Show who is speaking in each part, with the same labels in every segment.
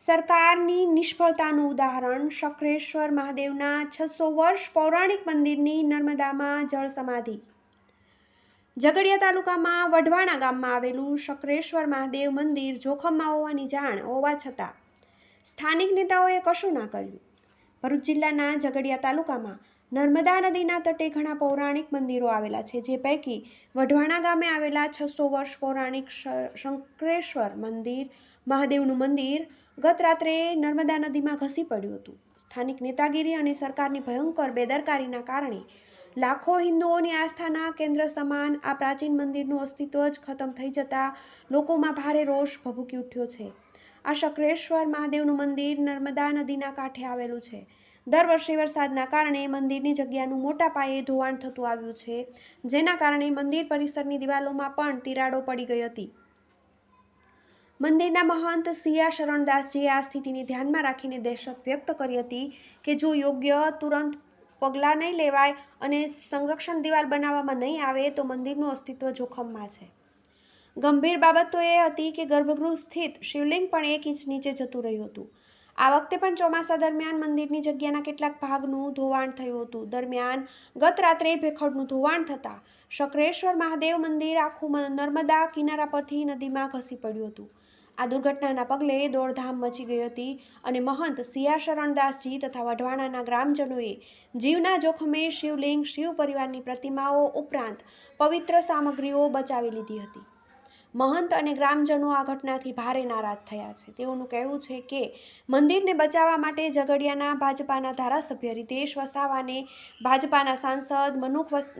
Speaker 1: સરકારની નિષ્ફળતાનું ઉદાહરણ શક્રેશ્વર મહાદેવના 600 વર્ષ પૌરાણિક મંદિરની નર્મદામાં જળ સમાધિ। ઝઘડિયા તાલુકામાં વઢવાણા ગામમાં આવેલું શક્રેશ્વર મહાદેવ મંદિર જોખમમાં હોવાની જાણ હોવા છતાં સ્થાનિક નેતાઓએ કશું ના કર્યું। ભરૂચ જિલ્લાના ઝઘડિયા તાલુકામાં નર્મદા નદીના તટે ઘણા પૌરાણિક મંદિરો આવેલા છે, જે પૈકી વઢવાણા ગામે આવેલા 600 વર્ષ પૌરાણિક શક્રેશ્વર મંદિર મહાદેવનું મંદિર ગત રાત્રે નર્મદા નદીમાં ઘસી પડ્યું હતું। સ્થાનિક નેતાગીરી અને સરકારની ભયંકર બેદરકારીના કારણે લાખો હિન્દુઓની આસ્થાના કેન્દ્ર સમાન આ પ્રાચીન મંદિરનું અસ્તિત્વ જ ખતમ થઈ જતા લોકોમાં ભારે રોષ ભભૂકી ઉઠ્યો છે। આ શક્રેશ્વર મહાદેવનું મંદિર નર્મદા નદીના કાંઠે આવેલું છે। દર વર્ષે વરસાદના કારણે મંદિરની જગ્યાનું મોટા પાયે ધોવાણ થતું આવ્યું છે, જેના કારણે મંદિર પરિસરની દિવાલોમાં પણ તિરાડો પડી ગઈ હતી। મંદિરના મહંત સિયા શરણદાસજીએ આ સ્થિતિને ધ્યાનમાં રાખીને દહેશત વ્યક્ત કરી હતી કે જો યોગ્ય તુરંત પગલાં નહીં લેવાય અને સંરક્ષણ દિવાલ બનાવવામાં નહીં આવે તો મંદિરનું અસ્તિત્વ જોખમમાં છે। ગંભીર બાબત તો એ હતી કે ગર્ભગૃહ સ્થિત શિવલિંગ પણ 1 ઇંચ નીચે જતું રહ્યું હતું। આ વખતે પણ ચોમાસા દરમિયાન મંદિરની જગ્યાના કેટલાક ભાગનું ધોવાણ થયું હતું। દરમિયાન ગત રાત્રે ભેખડનું ધોવાણ થતાં શક્રેશ્વર મહાદેવ મંદિર આખું નર્મદા કિનારા પરથી નદીમાં ઘસી પડ્યું હતું। આ દુર્ઘટનાના પગલે દોડધામ મચી ગઈ હતી અને મહંત સિયા શરણદાસજી તથા વઢવાણાના ગ્રામજનોએ જીવના જોખમે શિવલિંગ, શિવ પરિવારની પ્રતિમાઓ ઉપરાંત પવિત્ર સામગ્રીઓ બચાવી લીધી હતી। મહંત અને ગ્રામજનો આ ઘટનાથી ભારે નારાજ થયા છે। તેઓનું કહેવું છે કે મંદિરને બચાવવા માટે ઝઘડિયાના ભાજપાના ધારાસભ્ય રીતેશ વસાવાને, ભાજપાના સાંસદ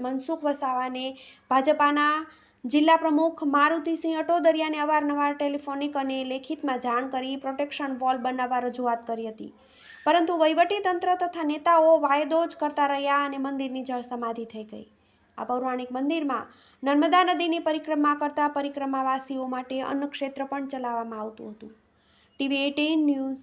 Speaker 1: મનસુખ વસાવાને, ભાજપાના જિલ્લા પ્રમુખ મારુતિસિંહ અટોદરિયાને અવારનવાર ટેલિફોનિક અને લેખિતમાં જાણ કરી પ્રોટેક્શન વોલ બનાવવા રજૂઆત કરી હતી, પરંતુ વહીવટીતંત્ર તથા નેતાઓ વાયદો જ કરતા રહ્યા અને મંદિરની જળ સમાધિ થઈ ગઈ। આ પૌરાણિક મંદિરમાં નર્મદા નદીની પરિક્રમા કરતા પરિક્રમાવાસીઓ માટે અન્નક્ષેત્ર પણ ચલાવવામાં આવતું હતું। TV18 news